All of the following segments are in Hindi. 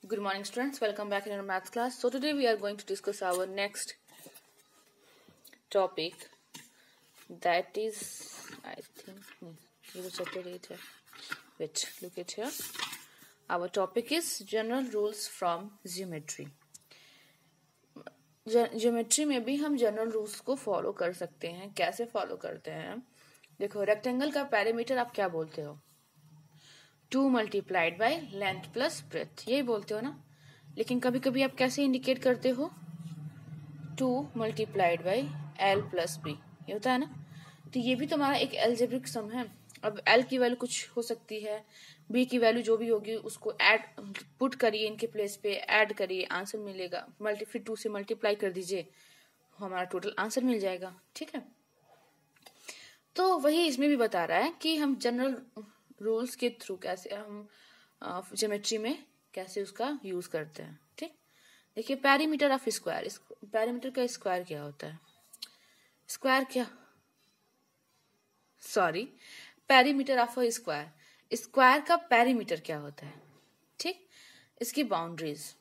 Good morning, students. Welcome back in our maths class. So today we are going to discuss our next topic. That is, I think, you will chapter 8 here. Wait, look at here. Our topic is general rules from geometry. Geometry में भी हम जनरल रूल्स को फॉलो कर सकते हैं. कैसे फॉलो करते हैं? देखो, रेक्टेंगल का पैरामीटर आप क्या बोलते हो? 2 multiplied by length plus breadth, यही बोलते हो ना. लेकिन कभी कभी आप कैसे इंडिकेट करते हो? 2 multiplied by l plus b, ये होता है ना. तो ये भी तुम्हारा एक एल्जेब्रिक सम है. अब एल की वैल्यू कुछ हो सकती है, बी की वैल्यू जो भी होगी उसको ऐड पुट करिए, इनके प्लेस पे ऐड करिए, आंसर मिलेगा. फिर 2 से मल्टीप्लाई कर दीजिए, हमारा टोटल आंसर मिल जाएगा. ठीक है. तो वही इसमें भी बता रहा है कि हम जनरल रूल्स के थ्रू कैसे हम ज्योमेट्री में कैसे उसका यूज करते हैं. ठीक. देखिए, पैरीमीटर ऑफ स्क्वायर. पैरीमीटर का स्क्वायर क्या होता है? स्क्वायर क्या, sorry, perimeter of a square. Square का पैरीमीटर क्या होता है? ठीक. इसकी बाउंड्रीज,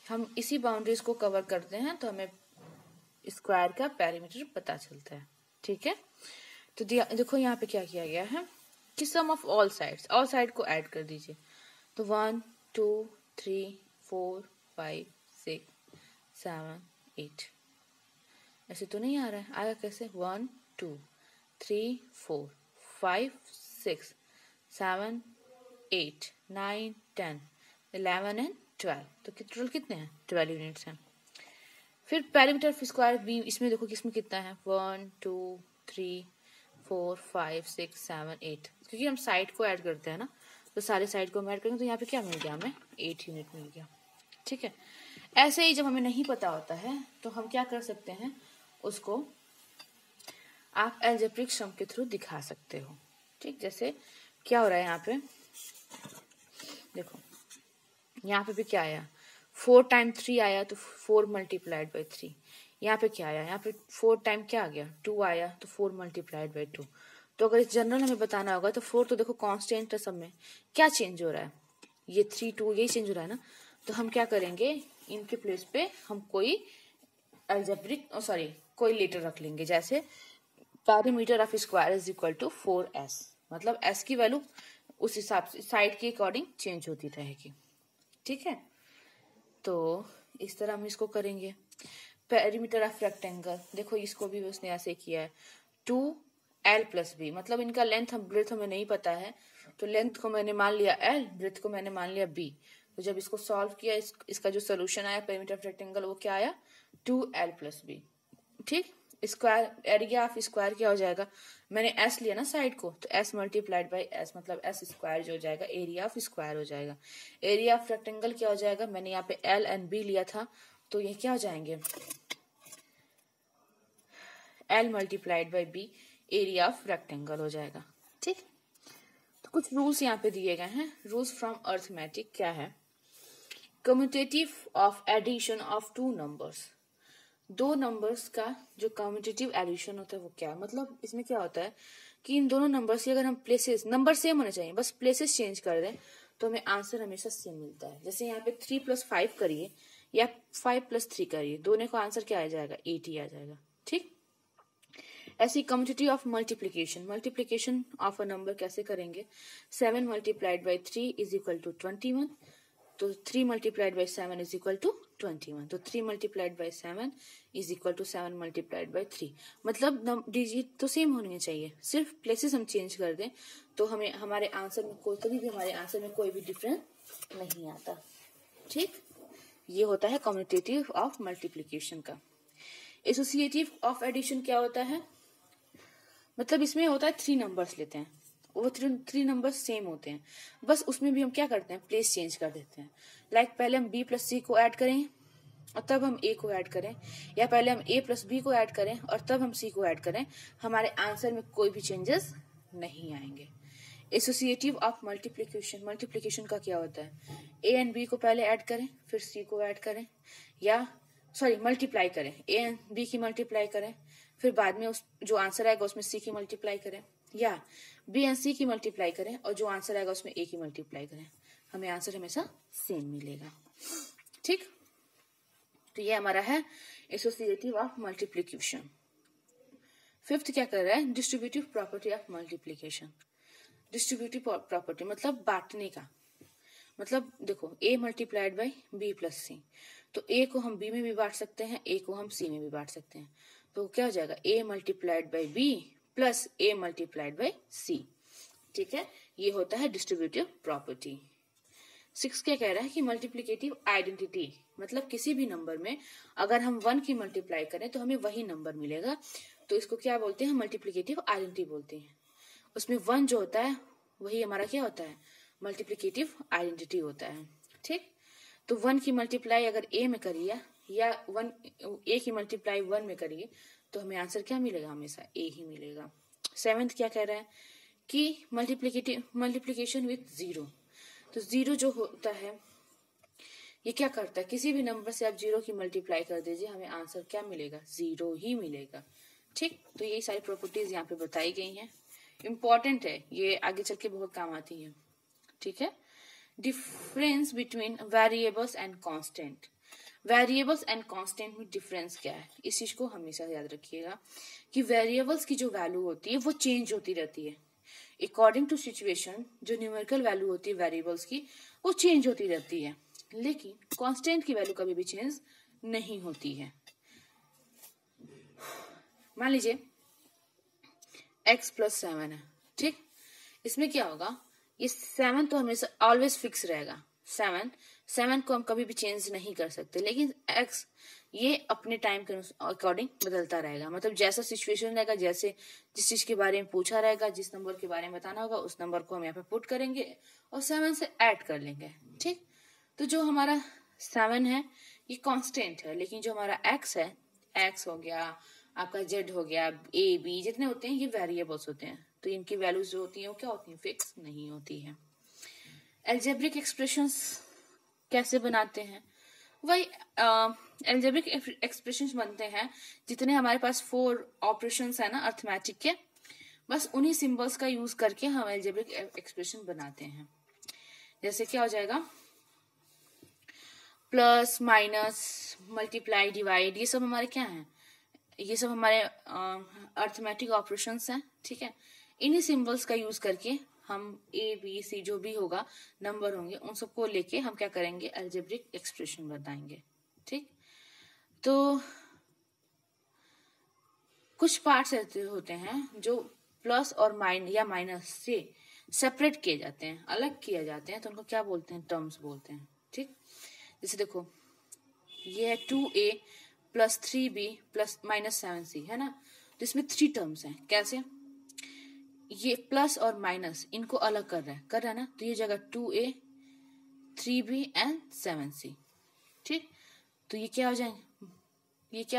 हम इसी बाउंड्रीज को कवर करते हैं तो हमें स्क्वायर का पैरीमीटर पता चलता है. ठीक है. तो देखो यहाँ पे क्या किया गया है कि sum of all sides, all side को ऐड कर दीजिए. तो 1 2 3 4 5 6 7 8. ऐसे तो नहीं आ रहा है. आएगा कैसे? 1 2 3 4 5 6 7 8 9 10 11 एंड 12. तो टोटल कितने हैं? 12 यूनिट्स हैं. फिर पैरीमीटर ऑफ स्क्वायर बी, इसमें देखो किसमें कितना है? 1 2 3 4 5 6 7 8. क्योंकि हम साइड को ऐड करते हैं ना, तो सारे साइड को हम ऐड करेंगे तो यहाँ पे क्या मिल गया? हमें 8 यूनिट मिल गया. ठीक है. ऐसे ही जब हमें नहीं पता होता है तो हम क्या कर सकते हैं, उसको आप अलजेब्रिक सम के थ्रू दिखा सकते हो. ठीक. जैसे क्या हो रहा है यहाँ पे, देखो यहाँ पे भी क्या आया? 4 टाइम 3 आया, तो 4 मल्टीप्लाइड बाई 3. यहाँ पे क्या आया? यहाँ पे 4 टाइम क्या आ गया? 2 आया, तो 4 मल्टीप्लाइड बाई 2. तो अगर इस जनरल हमें बताना होगा तो 4 तो देखो कांस्टेंट है सब में. क्या चेंज हो रहा है? ये 3 2 यही चेंज हो रहा है ना. तो हम क्या करेंगे, इनके प्लेस पे हम कोई अलजेब्रिक कोई लेटर रख लेंगे. जैसे perimeter of square is equal to 4s. मतलब s की वैल्यू उस हिसाब से साइड के अकॉर्डिंग चेंज होती रहेगी. ठीक है. तो इस तरह हम इसको करेंगे. पेरीमीटर ऑफ रेक्टेंगल, देखो इसको भी उसने ऐसे किया है. 2l प्लस बी, मतलब इनका लेंथ ब्रेथ हमें नहीं पता है, तो लेंथ को मैंने मान लिया l, ब्रेथ को मैंने मान लिया b. तो जब इसको सॉल्व किया, इसका जो सोल्यूशन आया पेरीमीटर ऑफ रेक्टेंगल, वो क्या आया? 2l plus b. ठीक. स्क्वायर, एरिया ऑफ स्क्वायर क्या हो जाएगा? मैंने s लिया ना साइड को, तो s मल्टीप्लाइड बाई s, मतलब s स्क्वायर जो हो जाएगा एरिया ऑफ स्क्वायर हो जाएगा. एरिया ऑफ रेक्टेंगल क्या हो जाएगा? मैंने यहाँ पे l एंड b लिया था, तो ये क्या हो जाएंगे? l multiplied by b, area of rectangle हो जाएगा. ठीक. तो कुछ रूल्स यहाँ पे दिए गए हैं. रूल्स फ्रॉम अर्थमेटिक क्या है? Commutative of addition of 2 numbers. 2 numbers का जो कम्यूटेटिव एडिशन होता है वो क्या है? मतलब इसमें क्या होता है कि इन दोनों नंबर्स की अगर हम प्लेसेस, नंबर सेम होने चाहिए, बस प्लेसेस चेंज कर दें तो हमें आंसर हमेशा सेम मिलता है. जैसे यहाँ पे 3 + 5 करिए या 5 + 3 करिए, दोनों का आंसर क्या आ जाएगा? 8 ही आ जाएगा. ठीक. ऐसी commutative of multiplication, multiplication of a number कैसे करेंगे? 7 multiplied by 3 is equal to 21. तो 3 multiplied by 7 is equal to 21. तो 3 multiplied by 7 is equal to 7 multiplied by 3. मतलब डिजिट तो सेम होने चाहिए, सिर्फ प्लेसेस हम चेंज कर दें तो हमें हमारे आंसर में कभी भी हमारे आंसर में कोई भी डिफरेंस नहीं आता. ठीक. ये होता है कम्यूटेटिव ऑफ मल्टीप्लीकेशन का. एसोसिएटिव ऑफ एडिशन क्या होता है? मतलब इसमें होता है 3 नंबर्स लेते हैं, वो 3 नंबर्स सेम होते हैं, बस उसमें भी हम क्या करते हैं? प्लेस चेंज कर देते हैं. लाइक पहले हम b + c को ऐड करें और तब हम a को ऐड करें, या पहले हम a + b को ऐड करें और तब हम c को ऐड करें, हमारे आंसर में कोई भी चेंजेस नहीं आएंगे. एसोसिएटिव ऑफ मल्टीप्लीकेशन, मल्टीप्लीकेशन का क्या होता है? a एंड b को पहले ऐड करें, फिर c को ऐड करें, या मल्टीप्लाई करें, a एंड b की मल्टीप्लाई करें, फिर बाद में उस जो आंसर आएगा उसमें c की मल्टीप्लाई करें, या बी एंड सी की मल्टीप्लाई करें और जो आंसर आएगा उसमें ए की मल्टीप्लाई करें. हमें आंसर हमेशा सेम मिलेगा। ठीक, तो ये हमारा है एसोसिएटिव ऑफ मल्टीप्लिकेशन। फिफ्थ क्या कर रहा है, distributive property of multiplication. Distributive property मतलब बांटने का, मतलब देखो a multiplied by B plus C, तो a को हम b में भी बांट सकते हैं, a को हम c में भी बांट सकते हैं, तो क्या हो जाएगा a multiplied by b plus a multiplied by c। ठीक है, ये होता है डिस्ट्रीब्यूटिव प्रॉपर्टी। 6 क्या कह रहा है कि मल्टीप्लिकेटिव आइडेंटिटी, मतलब किसी भी नंबर में अगर हम 1 की मल्टीप्लाई करें तो हमें वही नंबर मिलेगा, तो इसको क्या बोलते हैं, मल्टीप्लिकेटिव आइडेंटिटी बोलते हैं। उसमें 1 जो होता है वही हमारा क्या होता है, मल्टीप्लिकेटिव आइडेंटिटी होता है। ठीक, तो 1 की मल्टीप्लाई अगर a में करिए या a की मल्टीप्लाई 1 में करिए तो हमें आंसर क्या मिलेगा, हमेशा a ही मिलेगा। 7th क्या कह रहा है कि मल्टीप्लिकेशन विथ 0, तो 0 जो होता है ये क्या करता है, किसी भी नंबर से आप 0 की मल्टीप्लाई कर दीजिए, हमें आंसर क्या मिलेगा, 0 ही मिलेगा। ठीक, तो यही सारी प्रॉपर्टीज यहाँ पे बताई गई हैं, इम्पोर्टेंट है, ये आगे चल के बहुत काम आती है। ठीक है, difference between variables and constant. Variables and constant में डिफरेंस क्या है, इस चीज को हमेशा याद रखिएगा कि वेरिएबल्स की जो वैल्यू होती है वो चेंज होती रहती है अकॉर्डिंग टू सिचुएशन। जो न्यूमेरिकल वैल्यू होती है वेरिएबल्स की वो चेंज होती रहती है, लेकिन कांस्टेंट की वैल्यू कभी भी चेंज नहीं होती है। मान लीजिए x प्लस 7 है। ठीक, इसमें क्या होगा, ये 7 तो हमेशा ऑलवेज फिक्स रहेगा, 7 को हम कभी भी चेंज नहीं कर सकते, लेकिन x ये अपने टाइम के अकॉर्डिंग बदलता रहेगा, मतलब जैसा सिचुएशन रहेगा, जैसे जिस चीज के बारे में पूछा रहेगा, जिस नंबर के बारे में बताना होगा उस नंबर को हम यहाँ पे पुट करेंगे और 7 से ऐड कर लेंगे। ठीक, तो जो हमारा 7 है ये कांस्टेंट है, लेकिन जो हमारा x है, x हो गया आपका, z हो गया, a b जितने होते हैं ये वेरिएबल्स होते हैं, तो इनकी वैल्यूज जो होती हैं वो क्या होती हैं, फिक्स नहीं होती है। एल्जेब्रिक एक्सप्रेशंस कैसे बनाते हैं, वही एल्जेब्रिक एक्सप्रेशंस बनते हैं जितने हमारे पास 4 ऑपरेशंस है ना अर्थमेटिक के, बस उन्हीं सिंबल्स का यूज करके हम एल्जेब्रिक एक्सप्रेशन बनाते हैं। जैसे क्या हो जाएगा, प्लस माइनस मल्टीप्लाई डिवाइड, ये सब हमारे क्या हैं, ये सब हमारे अर्थमेटिक ऑपरेशंस हैं। ठीक है, इन्हीं सिंबल्स का यूज करके हम a b c जो भी होगा नंबर होंगे उन सबको लेके हम क्या करेंगे, अलजेब्रिक एक्सप्रेशन बताएंगे। ठीक, तो कुछ पार्ट्स ऐसे होते हैं जो प्लस और या माइनस से सेपरेट किए जाते हैं, अलग किए जाते हैं, तो उनको क्या बोलते हैं, टर्म्स बोलते हैं। ठीक, जैसे देखो ये है 2a plus 3b plus minus 7c है ना, तो इसमें 3 टर्म्स हैं। कैसे, ये प्लस और माइनस इनको अलग कर रहा है ना, तो ये जगह 2a 3b एंड 7c। ठीक, तो ये क्या हो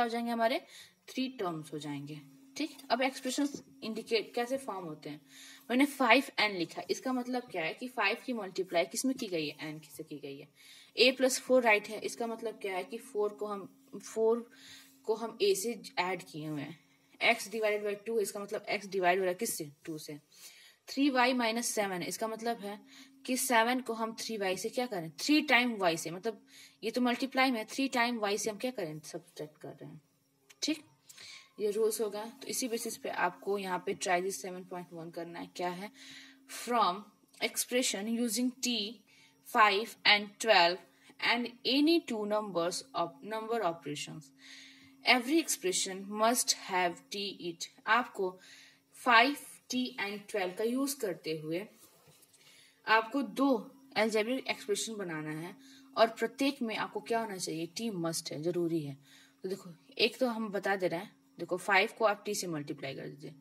जाएंगे, हमारे 3 टर्म्स हो जाएंगे। ठीक, अब एक्सप्रेशंस इंडिकेट कैसे फॉर्म होते हैं, मैंने 5n लिखा, इसका मतलब क्या है कि 5 की मल्टीप्लाई किसमें की गई है, n से की गई है। a प्लस 4 राइट है, इसका मतलब क्या है कि 4 को हम a से ऐड किए हुए हैं। x डिवाइडेड बाई 2 इसका मतलब x डिवाइड हो रहा है किससे, 2 से। 3y माइनस 7 है, इसका मतलब है कि 7 को हम 3y से क्या करें, 3 टाइम y से, मतलब ये तो मल्टीप्लाई में 3 टाइम y से हम क्या करें, सब्ट्रैक्ट कर रहे हैं। ठीक, ये रूल्स होगा, तो इसी बेसिस पे आपको यहाँ पे ट्राई दिस 7.1 करना है। क्या है, from expression using t 5 and 12 and any 2 number operations every expression must have t it। आपको 5 t and 12 का यूज करते हुए आपको 2 अलजेब्रिक एक्सप्रेशन बनाना है और प्रत्येक में आपको क्या होना चाहिए, t मस्ट है, जरूरी है। तो देखो एक तो हम बता दे रहे हैं, देखो 5 को आप t से मल्टीप्लाई कर दीजिए,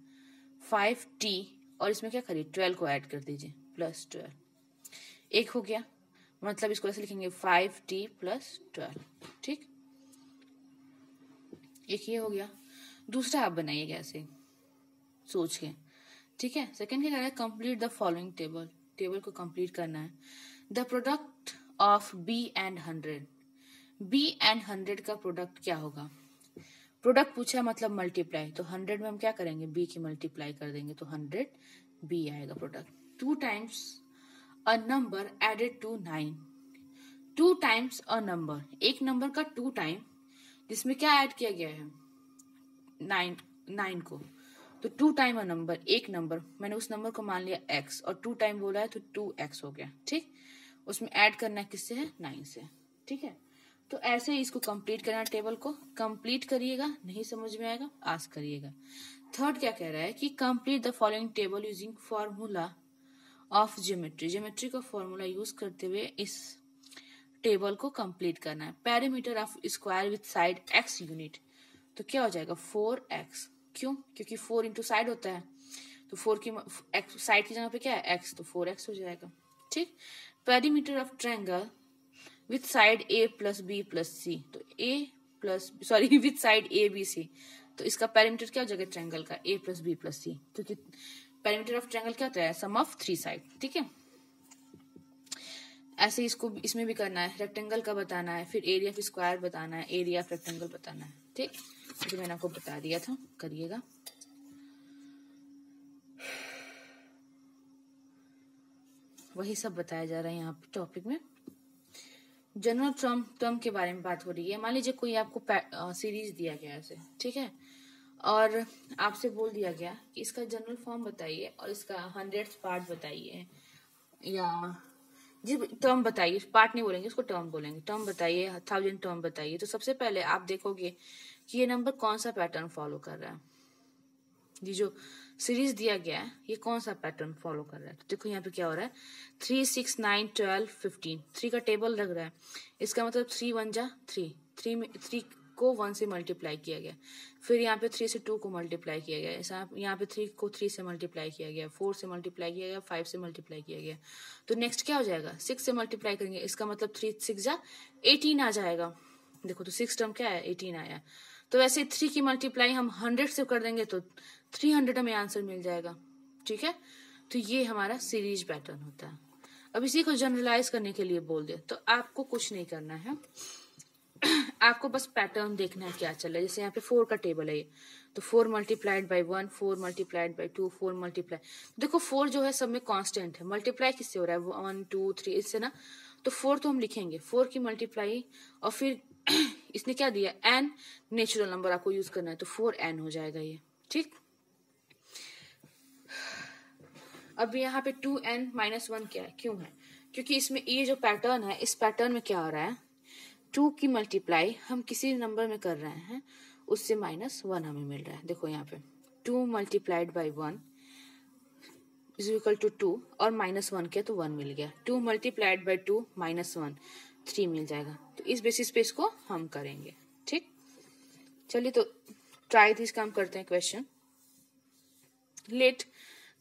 5t और इसमें क्या करिए 12 को ऐड कर दीजिए प्लस 12, एक हो गया, मतलब इसको ऐसे लिखेंगे 5t प्लस 12। ठीक, एक ये हो गया। दूसरा आप बनाइएगा ऐसे सोच के। ठीक है, सेकंड क्या करना है, कंप्लीट द फॉलोइंग टेबल को कंप्लीट करना है। The product of b and 100, b and 100 का प्रोडक्ट क्या होगा, प्रोडक्ट पूछा मतलब मल्टीप्लाई, तो 100 में हम क्या करेंगे, b की मल्टीप्लाई कर देंगे तो 100 b आएगा product. 2 times a number added to 9, 2 times a number, एक नंबर का 2 टाइम, जिसमें क्या ऐड किया गया है 9 को, तो 2 टाइम अ नंबर, एक नंबर, मैंने उस नंबर को मान लिया x और 2 टाइम बोला है तो 2x हो गया। ठीक, उसमें ऐड करना है किससे है 9 से। ठीक है, तो ऐसे ही इसको कंप्लीट करना, टेबल को कंप्लीट करिएगा, नहीं समझ में आएगा आस्क करिएगा। थर्ड क्या कह रहा है कि complete the following table using formula of geometry, geometry का फॉर्मूला यूज करते हुए इस टेबल को कंप्लीट करना है। Perimeter of square with side x unit, तो क्या हो जाएगा 4x, क्यों, क्योंकि 4 इंटू साइड होता है, तो 4 की साइड की जगह पे क्या है x, तो 4x हो जाएगा। ठीक, perimeter of triangle with side a plus b plus c, तो with side a b c, तो इसका पेरीमीटर क्या हो जाएगा ट्रायंगल का a plus b plus c, क्योंकि पेरीमीटर ऑफ ट्रायंगल क्या होता है सम ऑफ 3 साइड। ठीक है, ऐसे इसको इसमें भी करना है, रेक्टेंगल का बताना है, फिर एरिया ऑफ स्क्वायर बताना है, एरिया ऑफ रेक्टेंगल बताना है। ठीक, तो मैंने आपको बता दिया था, करिएगा। वही सब बताया जा रहा है यहाँ पे टॉपिक में। जनरल टर्म के बारे में बात हो रही है। मान लीजिए कोई आपको सीरीज दिया गया है, ठीक है, और आपसे बोल दिया गया कि इसका जनरल फॉर्म बताइए और इसका 100th पार्ट बताइए, या जी टर्म बताइए, पार्ट नहीं बोलेंगे उसको, टर्म बोलेंगे, टर्म बताइए, 1000 टर्म बताइए। तो सबसे पहले आप देखोगे कि ये नंबर कौन सा पैटर्न फॉलो कर रहा है, ये जो सीरीज दिया गया है ये कौन सा पैटर्न फॉलो कर रहा है। तो देखो यहाँ पे क्या हो रहा है 3, 6, 9, 12, 15, 3 का टेबल लग रहा है, इसका मतलब 3 1 जा 3, 3 में 3 को 1 से मल्टीप्लाई किया गया, फिर यहाँ पे 3 से 2 को मल्टीप्लाई किया गया, यहाँ पे 3 को 3 से मल्टीप्लाई किया गया, 4 से मल्टीप्लाई किया गया, 5 से मल्टीप्लाई किया गया, तो नेक्स्ट क्या हो जाएगा 6 से मल्टीप्लाई करेंगे, इसका मतलब 3 6 जा 18 आ जाएगा। देखो तो 6 टर्म क्या है 18 आया, तो वैसे 3 की मल्टीप्लाई हम 100 से कर देंगे तो 300 हमें आंसर मिल जाएगा। ठीक है, तो ये हमारा सीरीज पैटर्न होता है। अब इसी को जनरलाइज करने के लिए बोल दे तो आपको कुछ नहीं करना है, आपको बस पैटर्न देखना है क्या चल रहा है। जैसे यहाँ पे 4 का टेबल है ये, तो 4 multiplied by 1, 4 multiplied by 2, 4 multiply, देखो 4 जो है सब में कांस्टेंट है, मल्टीप्लाई किससे हो रहा है 1 2 3 इससे ना, तो 4 तो हम लिखेंगे 4 की मल्टीप्लाई, और फिर इसने क्या दिया n नेचुरल नंबर आपको यूज करना है, तो 4n हो जाएगा ये। ठीक, अब यहाँ पे 2n माइनस 1 क्या है, क्यों है, क्योंकि इसमें ये जो पैटर्न है इस पैटर्न में क्या हो रहा है 2 की मल्टीप्लाई हम किसी नंबर में कर रहे हैं, उससे -1 हमें मिल रहा है। देखो यहाँ पे 2 multiplied by 1 is equal to 2 और -1 किया तो 1 मिल गया, 2 मल्टीप्लाइड बाई 2 -1 3 मिल जाएगा। तो इस बेसिस पे इसको हम करेंगे। ठीक, चलिए तो ट्राई दिस काम करते हैं question. Let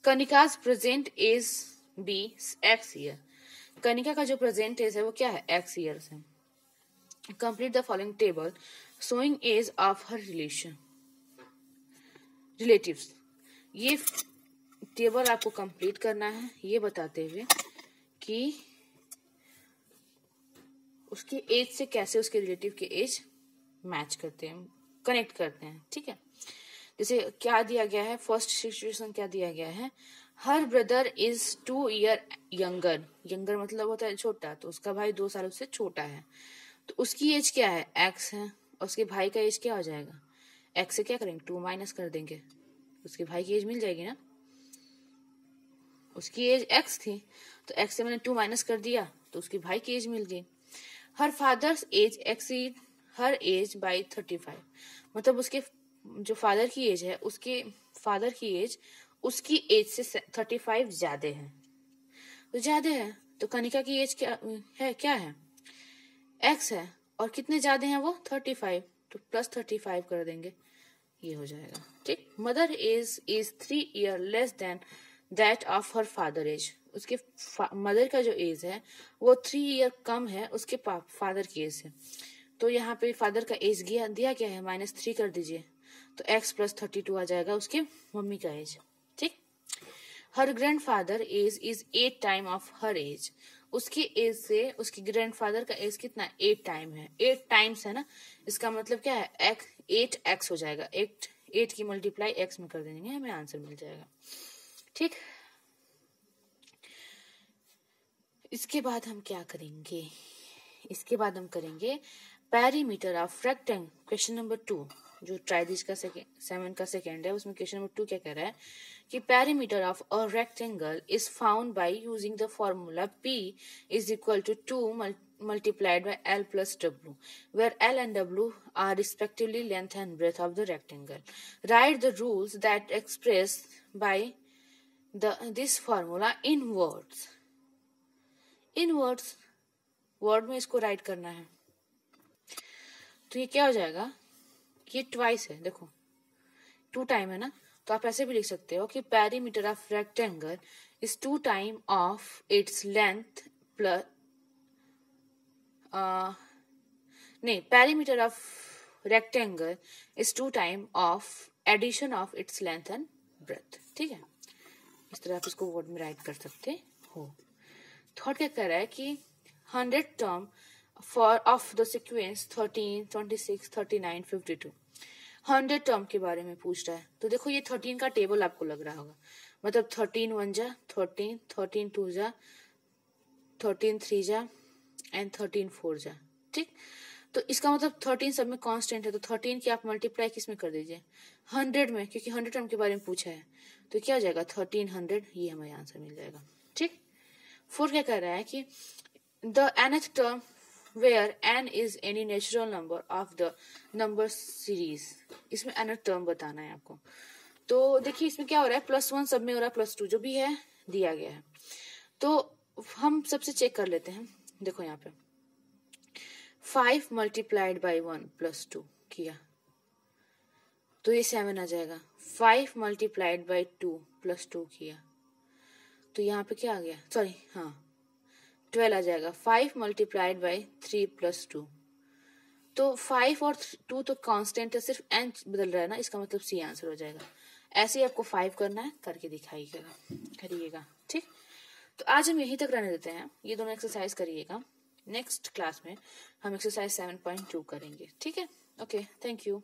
Kanika's present age be x year, Kanika का जो प्रेजेंट एज है वो क्या है x ईयर्स है। Complete the following table showing age of her relatives, ये टेबल आपको कंप्लीट करना है ये बताते हुए कि उसके एज से कैसे उसके रिलेटिव के एज मैच करते हैं, कनेक्ट करते हैं। ठीक है, जैसे क्या दिया गया है, फर्स्ट सिचुएशन क्या दिया गया है, her brother is 2 year younger, younger मतलब होता है छोटा, तो उसका भाई 2 साल उससे छोटा है, तो उसकी एज क्या है x है, और उसके भाई का एज क्या हो जाएगा, x से क्या करेंगे 2 माइनस कर देंगे, उसके भाई की एज मिल जाएगी ना, उसकी एज x थी तो x से मैंने 2 माइनस कर दिया तो उसके भाई की एज मिल गई। Her father's age exceed her age by 35, मतलब उसके जो फादर की एज है उसके फादर की एज उसकी एज से 35 ज्यादा है, तो ज्यादा है तो कनिका की एज क्या है x है, और कितने ज्यादा हैं वो 35, तो +35 कर देंगे ये हो जाएगा। ठीक, mother age is 3 year less than that of her father age, उसके मदर का जो एज है वो 3 ईयर कम है उसके फादर की एज से, तो यहाँ पे फादर का एज दिया क्या है -3 कर दीजिए, तो x + 32 आ जाएगा उसके मम्मी का एज। ठीक, her grandfather age is 8 time of her age, उसकी एज से उसके ग्रैंडफादर का एज कितना 8 टाइम है, 8 टाइम्स है ना, इसका मतलब क्या है 8x हो जाएगा, 8 की मल्टीप्लाई x में कर देंगे हमें आंसर मिल जाएगा। ठीक, इसके बाद हम क्या करेंगे, इसके बाद हम करेंगे perimeter of rectangle. Question number 2 जो ट्राइदिश का 7 का सेकेंड है, उसमें क्वेश्चन नंबर 2 क्या कह रहा है कि perimeter of a rectangle is found by using the formula P is equal to 2 multiplied by L plus W, where L and W are respectively length and breadth of the rectangle. Write the rules that express by this formula in words. In words, word में इसको राइट करना है। तो ये क्या हो जाएगा, ये ट्वाइस है, देखो 2 टाइम है ना, तो आप ऐसे भी लिख सकते हो कि perimeter of rectangle is 2 time of its length plus नहीं, perimeter of rectangle is 2 time of addition of its length and breadth. ठीक है, इस तरह आप इसको वर्ड में राइट कर सकते हो। थर्ड क्या कर रहा है कि 100 term for of the sequence 13, 26, 39, 52 100 term के बारे में पूछ रहा है। तो देखो ये 13 का टेबल आपको लग रहा होगा, मतलब 13 1 जा 13, 13 2 जा 13 3 जा एंड 13 4 जा। ठीक, तो इसका मतलब 13 सब में कांस्टेंट है, तो 13 की आप मल्टीप्लाई किस में कर दीजिए 100 में, क्योंकि 100 टर्म के बारे में पूछा है। तो क्या हो जाएगा 1300, ये हमें आंसर मिल जाएगा। ठीक, 4 क्या कह रहा है कि the nth term where n is any natural number of the number series, इसमें nth term बताना है आपको। तो देखिए इसमें क्या हो रहा है, +1 सब में हो रहा है, +2 जो भी है दिया गया है। तो हम सबसे चेक कर लेते हैं। देखो यहाँ पे 5 multiplied by 1 + 2 किया तो ये 7 आ जाएगा। 5 multiplied by 2 + 2 किया तो यहाँ पे क्या आ गया, सॉरी हाँ 12 आ जाएगा। 5 multiplied by 3 + 2, तो 5 और 2 तो कांस्टेंट है, सिर्फ n बदल रहा है ना, इसका मतलब C आंसर हो जाएगा। ऐसे ही आपको 5 करना है, करके करिएगा। ठीक, तो आज हम यहीं तक रहने देते हैं, ये दोनों एक्सरसाइज करिएगा। नेक्स्ट क्लास में हम एक्सरसाइज 7.2 करेंगे। ठीक है, ओके, थैंक यू।